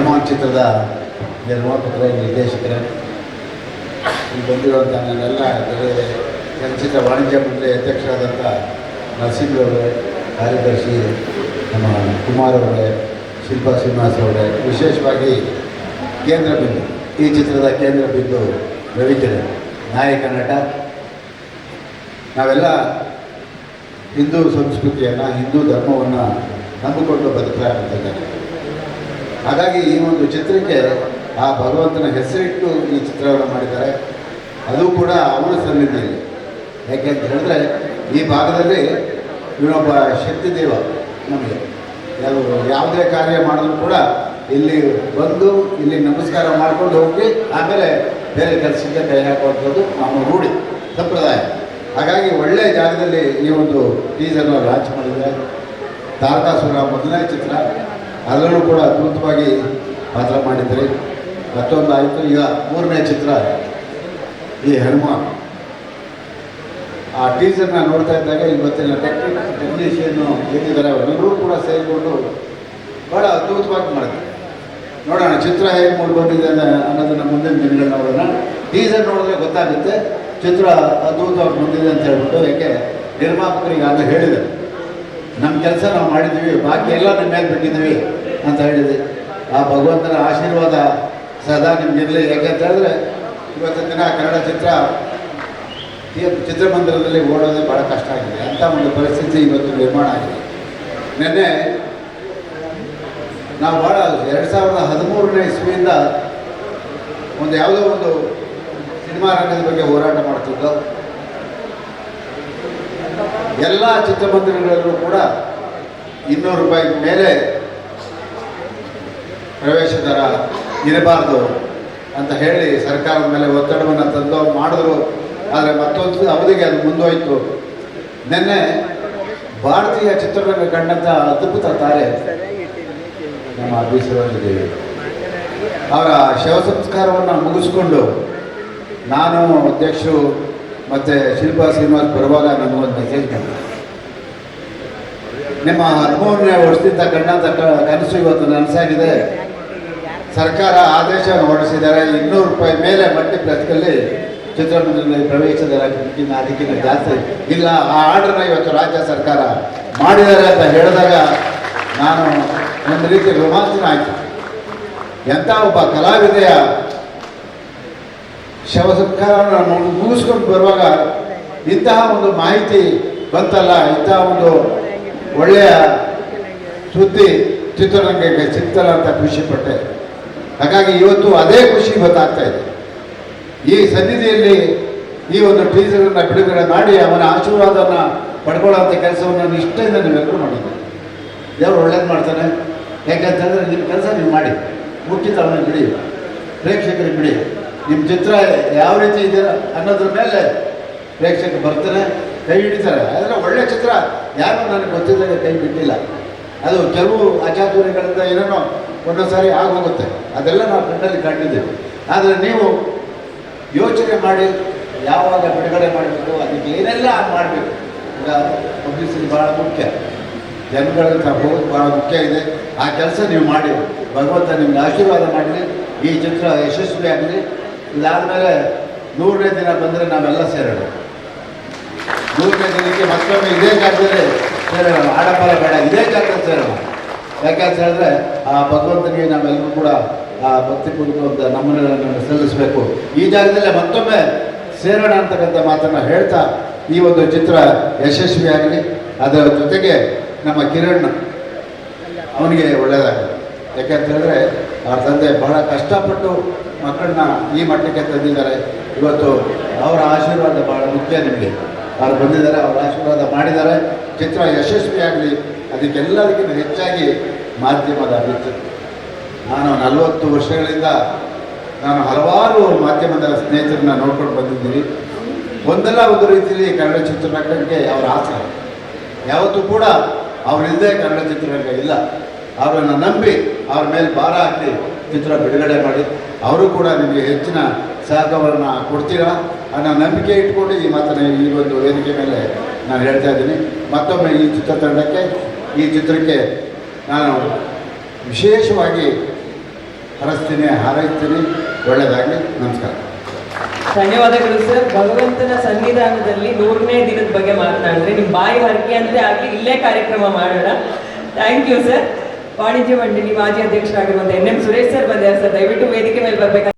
ಹನುಮಾನ್ ಚಿತ್ರದ ನಿರ್ಮಾಪಕರೇ, ನಿರ್ದೇಶಕರೇ, ಇಲ್ಲಿ ಬಂದಿರುವಂಥ ನನ್ನೆಲ್ಲ ಚಲನಚಿತ್ರ ವಾಣಿಜ್ಯ ಮಂಡಳಿ ಅಧ್ಯಕ್ಷರಾದಂಥ ನರಸಿಂಹರವರೇ, ಕಾರ್ಯದರ್ಶಿ ನಮ್ಮ ಕುಮಾರ್ ಅವರೇ, ಶಿಲ್ಪಾ ಶ್ರೀನಿವಾಸ್ ಅವರೇ, ವಿಶೇಷವಾಗಿ ಕೇಂದ್ರ ಬಿಂದು, ಈ ಚಿತ್ರದ ಕೇಂದ್ರ ಬಿಂದು ರವಿಕಿರಣ್ ನಾಯಕ ನಟ. ನಾವೆಲ್ಲ ಹಿಂದೂ ಸಂಸ್ಕೃತಿಯನ್ನು, ಹಿಂದೂ ಧರ್ಮವನ್ನು ನಂಬಿಕೊಂಡು ಬದುಕಲಾಗುತ್ತಿದ್ದಾರೆ. ಹಾಗಾಗಿ ಈ ಒಂದು ಚಿತ್ರಕ್ಕೆ ಆ ಭಗವಂತನ ಹೆಸರಿಟ್ಟು ಈ ಚಿತ್ರವನ್ನು ಮಾಡಿದ್ದಾರೆ. ಅದು ಕೂಡ ಅವನ ಸನ್ನಿಧಿಯಲ್ಲಿ. ಯಾಕೆ ಅಂತ ಹೇಳಿದ್ರೆ ಈ ಭಾಗದಲ್ಲಿ ಇವನೊಬ್ಬ ಶಕ್ತಿ ದೇವ. ನಮಗೆ ಯಾವುದೇ ಕಾರ್ಯ ಮಾಡಿದ್ರು ಕೂಡ ಇಲ್ಲಿ ಬಂದು ಇಲ್ಲಿ ನಮಸ್ಕಾರ ಮಾಡ್ಕೊಂಡು ಹೋಗಿ ಆಮೇಲೆ ಬೇರೆ ಕೆಲಸಕ್ಕೆ ಕೈ ಹಾಕುವಂಥದ್ದು ನಮ್ಮ ರೂಢಿ ಸಂಪ್ರದಾಯ. ಹಾಗಾಗಿ ಒಳ್ಳೆಯ ಜಾಗದಲ್ಲಿ ಈ ಒಂದು ಟೀಸರ್ನ ಲಾಂಚ್ ಮಾಡಿದ್ದಾರೆ. ತಾರಕಾಸುರ ಮೊದಲನೇ ಚಿತ್ರ, ಅದರಲ್ಲೂ ಕೂಡ ಅದ್ಭುತವಾಗಿ ಪಾತ್ರ ಮಾಡಿದ್ರಿ. ಮತ್ತೊಂದು ಆಯಿತು, ಈಗ ಮೂರನೇ ಚಿತ್ರ ಈ ಹನುಮಾನ್. ಆ ಟೀಸರ್ನ ನೋಡ್ತಾ ಇದ್ದಾಗ ಇವತ್ತಿನ ಟೆಕ್ನಿಷಿಯನ್ನು ಏನಿದ್ದಾರೆ ಅವರೆಲ್ಲರೂ ಕೂಡ ಸೇರಿಕೊಂಡು ಭಾಳ ಅದ್ಭುತವಾಗಿ ಮಾಡಿದ್ದಾರೆ. ನೋಡೋಣ ಚಿತ್ರ ಹೇಗೆ ಮೂಡಿಕೊಂಡಿದೆ ಅನ್ನೋದನ್ನು ಮುಂದಿನ ದಿನಗಳು ನೋಡೋಣ. ಟೀಸರ್ ನೋಡಿದ್ರೆ ಗೊತ್ತಾಗುತ್ತೆ ಚಿತ್ರ ಅದ್ಭುತವಾಗಿ ಬಂದಿದೆ ಅಂತ ಹೇಳ್ಬಿಟ್ಟು. ಯಾಕೆ ನಿರ್ಮಾಪಕರಿಗೆ ಆಗಲೇ ಹೇಳಿದ್ದಾರೆ, ನಮ್ಮ ಕೆಲಸ ನಾವು ಮಾಡಿದ್ದೀವಿ, ಬಾಕಿ ಎಲ್ಲ ನಿಮ್ಮ ಮೇಲೆ ಬಿಟ್ಟಿದ್ದೀವಿ ಅಂತ ಹೇಳಿದ್ವಿ. ಆ ಭಗವಂತನ ಆಶೀರ್ವಾದ ಸದಾ ನಿಮಗಿರಲಿ. ಯಾಕೆ ಅಂತ ಹೇಳಿದ್ರೆ ಇವತ್ತಿನ ದಿನ ಕನ್ನಡ ಚಿತ್ರಮಂದಿರದಲ್ಲಿ ಓಡೋದೇ ಭಾಳ ಕಷ್ಟ ಆಗಿದೆ. ಅಂಥ ಒಂದು ಪರಿಸ್ಥಿತಿ ಇವತ್ತು ನಿರ್ಮಾಣ ಆಗಿದೆ. ನಿನ್ನೆ ನಾವು ಭಾಳ 2013ನೇ ಇಸ್ವಿಯಿಂದ ಒಂದು ಯಾವುದೋ ಒಂದು ಸಿನಿಮಾ ರಂಗದ ಬಗ್ಗೆ ಹೋರಾಟ ಮಾಡ್ತಿದ್ದೋ. ಎಲ್ಲ ಚಿತ್ರಮಂದಿರಗಳಲ್ಲೂ ಕೂಡ 200 ರೂಪಾಯಿ ಮೇಲೆ ಪ್ರವೇಶ ದರ ಇರಬಾರ್ದು ಅಂತ ಹೇಳಿ ಸರ್ಕಾರದ ಮೇಲೆ ಒತ್ತಡವನ್ನು ತಂದು ಮಾಡಿದ್ರು. ಆದರೆ ಮತ್ತೊಂದು ಅವಧಿಗೆ ಅದು ಮುಂದೋಯ್ತು. ನಿನ್ನೆ ಭಾರತೀಯ ಚಿತ್ರರಂಗ ಕಂಡಂಥ ಅದ್ಭುತ ತಾರೆ ನಮ್ಮ ಬೀಸರದೇವಿ ಅವರ ಶವ ಸಂಸ್ಕಾರವನ್ನು ಮುಗಿಸ್ಕೊಂಡು ನಾನು, ಅಧ್ಯಕ್ಷರು ಮತ್ತು ಶಿಲ್ಪಾ ಶ್ರೀನಿವಾಸ್ ಬರುವಾಗ ನನಗೊಂದು ಮೆಸೇಜ್ ಬಂತು. ನಿಮ್ಮ 13ನೇ ವರ್ಷದಿಂದ ಕಂಡಂಥ ಕನಸು ಇವತ್ತು ನನಸಾಗಿದೆ. ಸರ್ಕಾರ ಆದೇಶವನ್ನು ಹೊರಡಿಸಿದ್ದಾರೆ, 200 ರೂಪಾಯಿ ಮೇಲೆ ಮಲ್ಟಿಪ್ಲೆಕ್ಸ್ನಲ್ಲಿ ಚಿತ್ರಮಂದಿರದಲ್ಲಿ ಪ್ರವೇಶ ದರ ಅದಕ್ಕಿಂತ ಜಾಸ್ತಿ ಇಲ್ಲ. ಆ ಆರ್ಡರ್ನ ಇವತ್ತು ರಾಜ್ಯ ಸರ್ಕಾರ ಮಾಡಿದ್ದಾರೆ ಅಂತ ಹೇಳಿದಾಗ ನಾನು ಒಂದು ರೀತಿ ರೋಮಾಂಚನ ಆಯಿತು. ಎಂಥ ಒಬ್ಬ ಕಲಾವಿದೆಯ ಶವ ಸಂಸ್ಕಾರವನ್ನು ಮುಗಿಸ್ಕೊಂಡು ಬರುವಾಗ ಇಂತಹ ಒಂದು ಮಾಹಿತಿ ಬಂತಲ್ಲ, ಇಂತಹ ಒಂದು ಒಳ್ಳೆಯ ಸುದ್ದಿ ಚಿತ್ರರಂಗಕ್ಕೆ ಸಿಗ್ತಲ್ಲ ಅಂತ ಖುಷಿಪಟ್ಟೆ. ಹಾಗಾಗಿ ಇವತ್ತು ಅದೇ ಖುಷಿ ಗೊತ್ತಾಗ್ತಾ ಇದೆ. ಈ ಸನ್ನಿಧಿಯಲ್ಲಿ ಈ ಒಂದು ಟೀಸರನ್ನು ಬಿಡುಗಡೆ ಮಾಡಿ ಅವನ ಆಶೀರ್ವಾದವನ್ನು ಪಡ್ಕೊಳ್ಳೋಂಥ ಕೆಲಸವನ್ನು ನಿಷ್ಠೆಯಿಂದ ನೀವೆಲ್ಲರೂ ಮಾಡಿದ್ದೀವಿ. ದೇವರು ಒಳ್ಳೇದು ಮಾಡ್ತಾನೆ. ಯಾಕೆಂತಂದರೆ ನಿಮ್ಮ ಕೆಲಸ ನೀವು ಮಾಡಿ, ಮುಖ್ಯತ ಅವನಿಗೆ ಬಿಡಿ, ಪ್ರೇಕ್ಷಕರಿಗೆ ಬಿಡಿ. ನಿಮ್ಮ ಚಿತ್ರ ಯಾವ ರೀತಿ ಇದೆ ಅನ್ನೋದ್ರ ಮೇಲೆ ಪ್ರೇಕ್ಷಕರು ಬರ್ತಾರೆ, ಕೈ ಹಿಡಿತಾರೆ. ಆದರೆ ಒಳ್ಳೆಯ ಚಿತ್ರ ಯಾರು ನನಗೆ ಗೊತ್ತಿದ್ದಾಗ ಕೈ ಬಿಟ್ಟಿಲ್ಲ. ಅದು ಕೆಲವು ಅಚಾತುರ್ಯಗಳಿಂದ ಏನೇನೋ ಒಂದೊಂದು ಸಾರಿ ಆಗೋಗುತ್ತೆ, ಅದೆಲ್ಲ ನಾವು ಕಣ್ಣಲ್ಲಿ ಕಂಡಿದ್ದೇವೆ. ಆದರೆ ನೀವು ಯೋಚನೆ ಮಾಡಿ ಯಾವಾಗ ಬಿಡುಗಡೆ ಮಾಡಬೇಕು, ಅದಕ್ಕೆ ಏನೆಲ್ಲ ಮಾಡಬೇಕು. ಈಗ ಪಬ್ಲಿಸಿಟಿ ಭಾಳ ಮುಖ್ಯ, ಜನಗಳಂತ ಹೋಗೋದು ಭಾಳ ಮುಖ್ಯ ಇದೆ. ಆ ಕೆಲಸ ನೀವು ಮಾಡಿ, ಭಗವಂತ ನಿಮ್ಗೆ ಆಶೀರ್ವಾದ ಮಾಡಲಿ, ಈ ಚಿತ್ರ ಯಶಸ್ವಿ ಆಗಲಿ. ಇದಾದಮೇಲೆ 100ನೇ ದಿನ ಬಂದರೆ ನಾವೆಲ್ಲ ಸೇರೋಣ. 100ನೇ ದಿನಕ್ಕೆ ಮತ್ತೊಮ್ಮೆ ಇದೇ ಜಾಗದಲ್ಲಿ ಸೇರೋಣ. ಆಡಂಬರ ಬೇಡ, ಇದೇ ಜಾಗದಲ್ಲಿ ಸೇರೋಣ. ಯಾಕೆಂತ ಹೇಳಿದ್ರೆ ಆ ಭಗವಂತನಿಗೆ ನಾವೆಲ್ಲರೂ ಕೂಡ ಆ ಭಕ್ತಿಪೂರ್ವಕ ನಮನಗಳನ್ನು ಸಲ್ಲಿಸಬೇಕು. ಈ ಜಾಗದಲ್ಲೇ ಮತ್ತೊಮ್ಮೆ ಸೇರೋಣ ಅಂತಕ್ಕಂಥ ಮಾತನ್ನು ಹೇಳ್ತಾ ಈ ಒಂದು ಚಿತ್ರ ಯಶಸ್ವಿಯಾಗಲಿ. ಅದರ ಜೊತೆಗೆ ನಮ್ಮ ಕಿರಣ್ ಅವನಿಗೆ ಒಳ್ಳೆಯದಾಗಲಿ. ಯಾಕೆಂತ ಹೇಳಿದ್ರೆ ಅವ್ರ ತಂದೆ ಬಹಳ ಕಷ್ಟಪಟ್ಟು ಮಕ್ಕಳನ್ನ ಈ ಮಟ್ಟಕ್ಕೆ ತಂದಿದ್ದಾರೆ. ಇವತ್ತು ಅವರ ಆಶೀರ್ವಾದ ಭಾಳ ಮುಖ್ಯ. ನಿಮಗೆ ಅವ್ರು ಬಂದಿದ್ದಾರೆ, ಅವರ ಆಶೀರ್ವಾದ ಮಾಡಿದ್ದಾರೆ. ಚಿತ್ರ ಯಶಸ್ವಿಯಾಗಲಿ. ಅದಕ್ಕೆಲ್ಲದಕ್ಕಿಂತ ಹೆಚ್ಚಾಗಿ ಮಾಧ್ಯಮದ ಅಭಿವೃದ್ಧಿ. ನಾನು 40 ವರ್ಷಗಳಿಂದ ನಾನು ಹಲವಾರು ಮಾಧ್ಯಮದ ಸ್ನೇಹಿತರನ್ನ ನೋಡ್ಕೊಂಡು ಬಂದಿದ್ದೀನಿ. ಒಂದಲ್ಲ ಒಂದು ರೀತಿಯಲ್ಲಿ ಕನ್ನಡ ಚಿತ್ರರಂಗಕ್ಕೆ ಅವರ ಆಸೆ. ಯಾವತ್ತೂ ಕೂಡ ಅವರಿಲ್ಲದೆ ಕನ್ನಡ ಚಿತ್ರರಂಗ ಇಲ್ಲ. ಅವರನ್ನು ನಂಬಿ ಅವ್ರ ಮೇಲೆ ಭಾರ ಹಾಕಿ ಚಿತ್ರ ಬಿಡುಗಡೆ ಮಾಡಿ, ಅವರು ಕೂಡ ನಿಮಗೆ ಹೆಚ್ಚಿನ ಸಹಕಾರವನ್ನು ಕೊಡ್ತೀರಾ ಅನ್ನೋ ನಂಬಿಕೆ ಇಟ್ಕೊಂಡು ಈ ಮಾತನ್ನು ಈ ಒಂದು ವೇದಿಕೆ ಮೇಲೆ ನಾನು ಹೇಳ್ತಾ ಇದ್ದೀನಿ. ಮತ್ತೊಮ್ಮೆ ಈ ಚಿತ್ರತಂಡಕ್ಕೆ, ಈ ಚಿತ್ರಕ್ಕೆ ನಾನು ವಿಶೇಷವಾಗಿ ಹರಸ್ತೀನಿ, ಹಾರೈಸ್ತೀನಿ. ಒಳ್ಳೆಯದಾಗಲಿ. ನಮಸ್ಕಾರ. ಧನ್ಯವಾದಗಳು ಸರ್. ಭಗವಂತನ ಸನ್ನಿಧಾನದಲ್ಲಿ 100ನೇ ದಿನದ ಬಗ್ಗೆ ಮಾತನಾಡಿದ್ರೆ ನಿಮ್ಮ ಬಾಯಿ ಹರಕೆ ಅಂದ್ರೆ ಆಗಲಿ, ಇಲ್ಲೇ ಕಾರ್ಯಕ್ರಮ ಮಾಡೋಣ. Thank you sir. ವಾಣಿಜ್ಯ ಮಂಡಳಿ ಮಾಜಿ ಅಧ್ಯಕ್ಷರಾಗಿರುವಂಥ NM ಸುರೇಶ್ ಸರ್ ಬಂದಿದ್ದಾರೆ ಸರ್. ದಯವಿಟ್ಟು ವೇದಿಕೆ ಮೇಲೆ ಬರಬೇಕು.